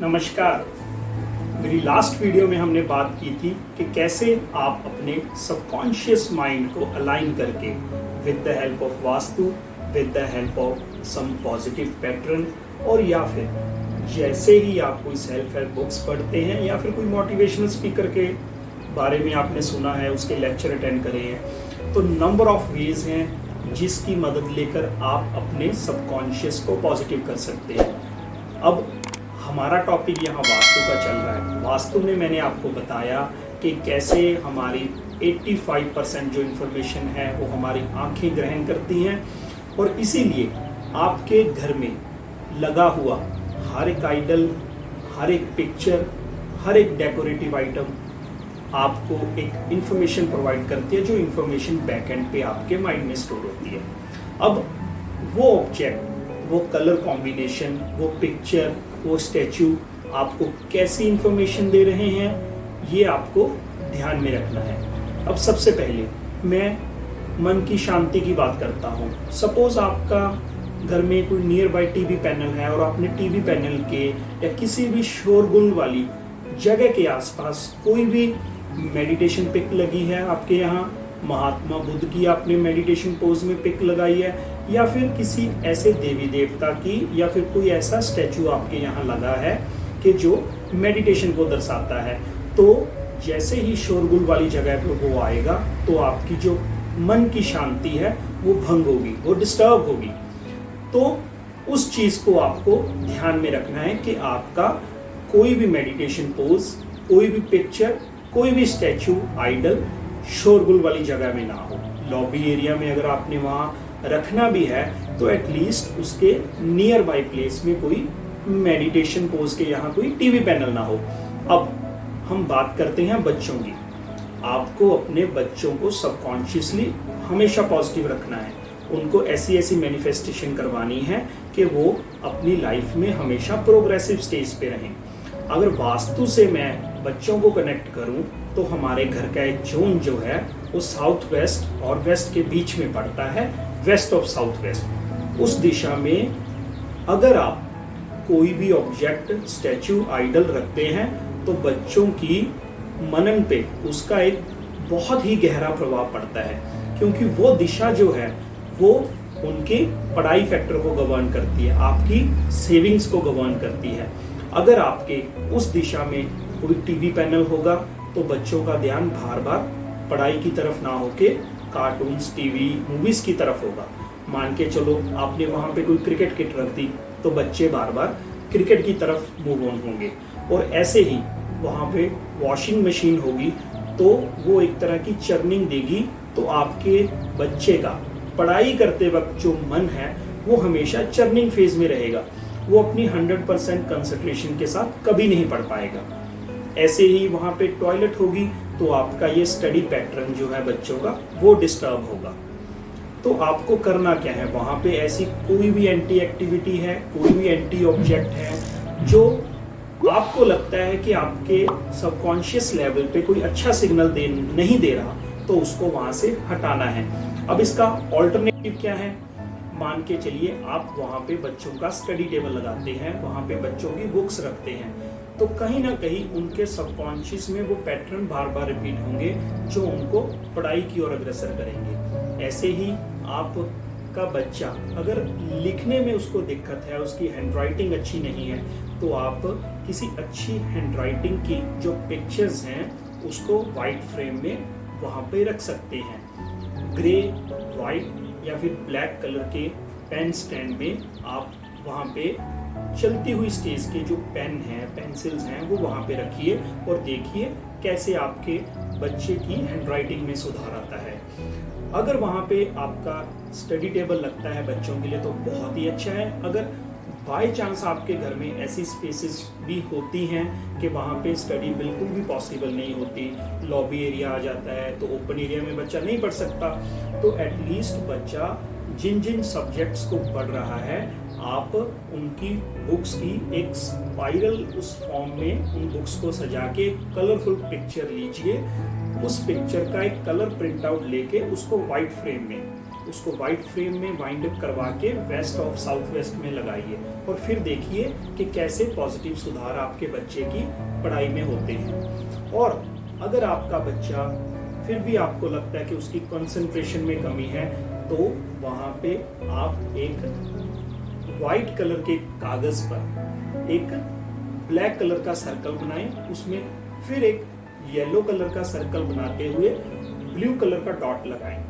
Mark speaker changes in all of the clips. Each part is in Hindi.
Speaker 1: नमस्कार। मेरी लास्ट वीडियो में हमने बात की थी कि कैसे आप अपने सबकॉन्शियस माइंड को अलाइन करके with the help of vastu, with the help of some positive pattern, और या फिर जैसे ही आप कोई सेल्फ हेल्प बुक्स पढ़ते हैं या फिर कोई मोटिवेशनल स्पीकर के बारे में आपने सुना है, उसके लेक्चर अटेंड करे हैं, तो नंबर ऑफ वेज हैं जिसकी मदद लेकर आप अपने सबकॉन्शियस को पॉजिटिव कर सकते हैं। अब हमारा टॉपिक यहाँ वास्तु का चल रहा है। वास्तु में मैंने आपको बताया कि कैसे हमारी 85% जो इन्फॉर्मेशन है वो हमारी आंखें ग्रहण करती हैं, और इसीलिए आपके घर में लगा हुआ हर एक आइडल, हर एक पिक्चर, हर एक डेकोरेटिव आइटम आपको एक इन्फॉर्मेशन प्रोवाइड करती है, जो इन्फॉर्मेशन बैक एंड पे आपके माइंड में स्टोर होती है। अब वो ऑब्जेक्ट, वो कलर कॉम्बिनेशन, वो पिक्चर, वो स्टैचू आपको कैसी इंफॉर्मेशन दे रहे हैं, ये आपको ध्यान में रखना है। अब सबसे पहले मैं मन की शांति की बात करता हूँ। सपोज आपका घर में कोई नियर बाय टीवी पैनल है और आपने टीवी पैनल के या किसी भी शोरगुल वाली जगह के आसपास कोई भी मेडिटेशन पिक लगी है, आपके यहाँ महात्मा बुद्ध की आपने मेडिटेशन पोज में पिक लगाई है, या फिर किसी ऐसे देवी देवता की, या फिर कोई ऐसा स्टैचू आपके यहाँ लगा है कि जो मेडिटेशन को दर्शाता है, तो जैसे ही शोरगुल वाली जगह पर वो आएगा तो आपकी जो मन की शांति है वो भंग होगी, वो डिस्टर्ब होगी। तो उस चीज़ को आपको ध्यान में रखना है कि आपका कोई भी मेडिटेशन पोज, कोई भी पिक्चर, कोई भी स्टैचू, आइडल शोरगुल वाली जगह में ना हो। लॉबी एरिया में अगर आपने वहाँ रखना भी है तो एटलीस्ट उसके नियर बाय प्लेस में कोई मेडिटेशन पोज के यहाँ कोई टीवी पैनल ना हो। अब हम बात करते हैं बच्चों की। आपको अपने बच्चों को सबकॉन्शियसली हमेशा पॉजिटिव रखना है, उनको ऐसी ऐसी मैनिफेस्टेशन करवानी है कि वो अपनी लाइफ में हमेशा प्रोग्रेसिव स्टेज पे रहें। अगर वास्तु से मैं बच्चों को कनेक्ट करूं तो हमारे घर का एक जोन जो है वो साउथ वेस्ट और वेस्ट के बीच में पड़ता है, वेस्ट ऑफ साउथ वेस्ट। उस दिशा में अगर आप कोई भी ऑब्जेक्ट, स्टैचू, आइडल रखते हैं तो बच्चों की मनन पे उसका एक बहुत ही गहरा प्रभाव पड़ता है, क्योंकि वो दिशा जो है वो उनके पढ़ाई फैक्टर को गवर्न करती है, आपकी सेविंग्स को गवर्न करती है। अगर आपके उस दिशा में कोई टीवी पैनल होगा तो बच्चों का ध्यान बार बार पढ़ाई की तरफ ना होके कार्टून्स, टीवी, मूवीज की तरफ होगा। मान के चलो आपने वहाँ पे कोई क्रिकेट किट रख दी तो बच्चे बार बार क्रिकेट की तरफ मूव ऑन होंगे, और ऐसे ही वहाँ पे वॉशिंग मशीन होगी तो वो एक तरह की चर्निंग देगी, तो आपके बच्चे का पढ़ाई करते वक्त जो मन है वो हमेशा चर्निंग फेज में रहेगा, वो अपनी 100% कंसंट्रेशन के साथ कभी नहीं पढ़ पाएगा। ऐसे ही वहाँ पे टॉयलेट होगी तो आपका ये स्टडी पैटर्न जो है बच्चों का वो डिस्टर्ब होगा। तो आपको करना क्या है, वहाँ पे ऐसी कोई भी एंटी एक्टिविटी है, कोई भी एंटी ऑब्जेक्ट है जो आपको लगता है कि आपके सबकॉन्शियस लेवल पे कोई अच्छा सिग्नल नहीं दे रहा, तो उसको वहाँ से हटाना है। अब इसका ऑल्टरनेटिव क्या है, मान के चलिए आप वहाँ पे बच्चों का स्टडी टेबल लगाते हैं, वहाँ पे बच्चों की बुक्स रखते हैं, तो कहीं ना कहीं उनके सबकॉन्शियस में वो पैटर्न बार बार रिपीट होंगे जो उनको पढ़ाई की ओर अग्रसर करेंगे। ऐसे ही आपका बच्चा अगर लिखने में उसको दिक्कत है, उसकी हैंडराइटिंग अच्छी नहीं है, तो आप किसी अच्छी हैंडराइटिंग की जो पिक्चर्स हैं उसको वाइट फ्रेम में वहाँ पे रख सकते हैं। ग्रे, वाइट या फिर ब्लैक कलर के पेन स्टैंड में आप वहाँ पे चलती हुई स्टेज के जो पेन हैं, पेंसिल्स हैं, वो वहाँ पे रखिए और देखिए कैसे आपके बच्चे की हैंडराइटिंग में सुधार आता है। अगर वहाँ पे आपका स्टडी टेबल लगता है बच्चों के लिए तो बहुत ही अच्छा है। अगर बाय चांस आपके घर में ऐसी स्पेसेस भी होती हैं कि वहाँ पे स्टडी बिल्कुल भी पॉसिबल नहीं होती, लॉबी एरिया आ जाता है तो ओपन एरिया में बच्चा नहीं पढ़ सकता, तो एटलीस्ट बच्चा जिन जिन सब्जेक्ट्स को पढ़ रहा है आप उनकी बुक्स की एक स्पाइरल उस फॉर्म में उन बुक्स को सजा के कलरफुल पिक्चर लीजिए, उस पिक्चर का एक कलर प्रिंट आउट लेके उसको वाइट फ्रेम में उसको वाइट फ्रेम में वाइंड अप करवा के वेस्ट ऑफ साउथ वेस्ट में लगाइए और फिर देखिए कि कैसे पॉजिटिव सुधार आपके बच्चे की पढ़ाई में होते हैं। और अगर आपका बच्चा फिर भी आपको लगता है कि उसकी कंसंट्रेशन में कमी है, तो वहां पे आप एक वाइट कलर के कागज पर एक ब्लैक कलर का सर्कल बनाएं, उसमें फिर एक येलो कलर का सर्कल बनाते हुए ब्लू कलर का डॉट लगाएं,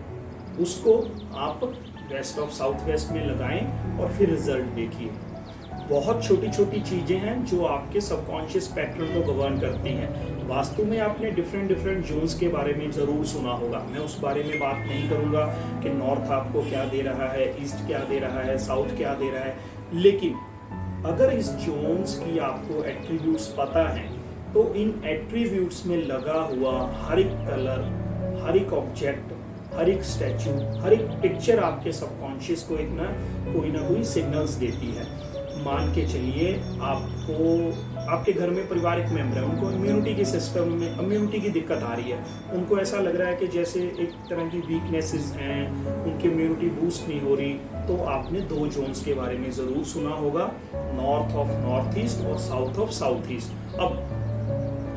Speaker 1: उसको आप वेस्ट ऑफ साउथ वेस्ट में लगाएं और फिर रिजल्ट देखिए। बहुत छोटी छोटी चीजें हैं जो आपके सबकॉन्शियस पैटर्न को गवर्न करती हैं। वास्तु में आपने डिफरेंट जोन्स के बारे में जरूर सुना होगा, मैं उस बारे में बात नहीं करूंगा कि नॉर्थ आपको क्या दे रहा है, ईस्ट क्या दे रहा है, साउथ क्या दे रहा है, लेकिन अगर इस जोन्स की आपको एट्रीब्यूट्स पता है तो इन एट्रीब्यूट्स में लगा हुआ हर एक कलर, हर एक ऑब्जेक्ट, हर एक स्टैचू, हर एक पिक्चर आपके सबकॉन्शियस को एक कोई ना कोई सिग्नल्स देती है। मान के चलिए आपको आपके घर में पारिवारिक मेंबर है, उनको इम्यूनिटी के सिस्टम में इम्यूनिटी की दिक्कत आ रही है, उनको ऐसा लग रहा है कि जैसे एक तरह की वीकनेसेस हैं, उनकी इम्यूनिटी बूस्ट नहीं हो रही, तो आपने 2 जोन्स के बारे में ज़रूर सुना होगा, नॉर्थ ऑफ नॉर्थ ईस्ट और साउथ ऑफ साउथ ईस्ट। अब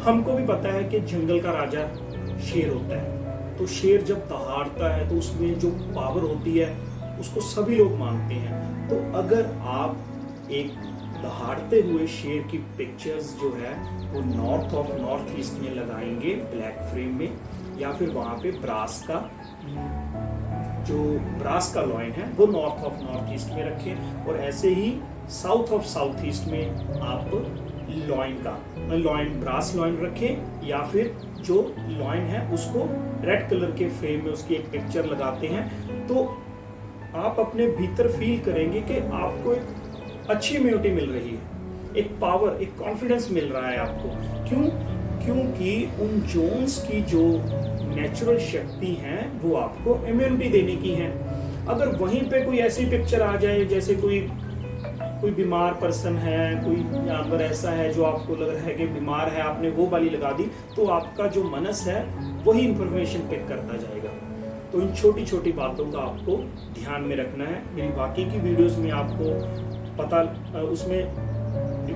Speaker 1: हमको भी पता है कि जंगल का राजा शेर होता है, तो शेर जब दहाड़ता है तो उसमें जो पावर होती है उसको सभी लोग मानते हैं। तो अगर आप एक दहाड़ते हुए शेर की पिक्चर्स जो है वो नॉर्थ ऑफ नॉर्थ ईस्ट में लगाएंगे ब्लैक फ्रेम में, या फिर वहां पे ब्रास का लॉइन है वो नॉर्थ ऑफ नॉर्थ ईस्ट में रखें, और ऐसे ही साउथ ऑफ साउथ ईस्ट में आप लॉइन ब्रास लॉइन रखें, या फिर जो लॉइन है उसको रेड कलर के फ्रेम में उसकी एक पिक्चर लगाते हैं, तो आप अपने भीतर फील करेंगे कि आपको एक अच्छी इम्यूनिटी मिल रही है, एक पावर, एक कॉन्फिडेंस मिल रहा है आपको। क्योंकि उन जोन्स की जो नेचुरल शक्ति है वो आपको इम्यूनिटी देने की है। अगर वहीं पे कोई ऐसी पिक्चर आ जाए जैसे कोई बीमार पर्सन है, कोई जानवर ऐसा है जो आपको लग रहा है कि बीमार है, आपने वो वाली लगा दी, तो आपका जो मनस है वही इंफॉर्मेशन पिक करता जाएगा। तो इन छोटी छोटी बातों का आपको ध्यान में रखना है। मेरी बाकी की वीडियोस में आपको उसमें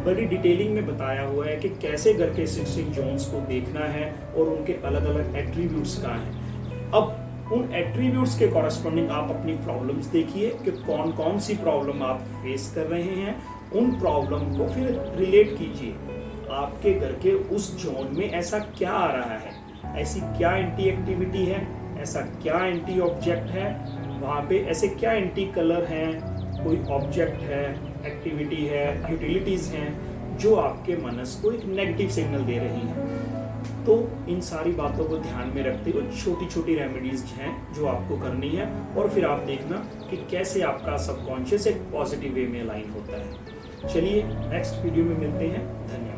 Speaker 1: बड़ी डिटेलिंग में बताया हुआ है कि कैसे घर के 16 जोन्स को देखना है और उनके अलग अलग एट्रीब्यूट्स का है। अब उन एट्रीब्यूट्स के कॉरस्पॉन्डिंग आप अपनी प्रॉब्लम्स देखिए कि कौन कौन सी प्रॉब्लम आप फेस कर रहे हैं, उन प्रॉब्लम को फिर रिलेट कीजिए। आपके घर के उस जोन में ऐसा क्या आ रहा है, ऐसी क्या एंटी एक्टिविटी है, ऐसा क्या एंटी ऑब्जेक्ट है, वहाँ पे ऐसे क्या एंटी कलर हैं, कोई ऑब्जेक्ट है, एक्टिविटी है, यूटिलिटीज हैं जो आपके मनस को एक नेगेटिव सिग्नल दे रही हैं। तो इन सारी बातों को ध्यान में रखते हुए छोटी छोटी रेमेडीज हैं जो आपको करनी है, और फिर आप देखना कि कैसे आपका सबकॉन्शियस एक पॉजिटिव वे में अलाइन होता है। चलिए नेक्स्ट वीडियो में मिलते हैं। धन्यवाद।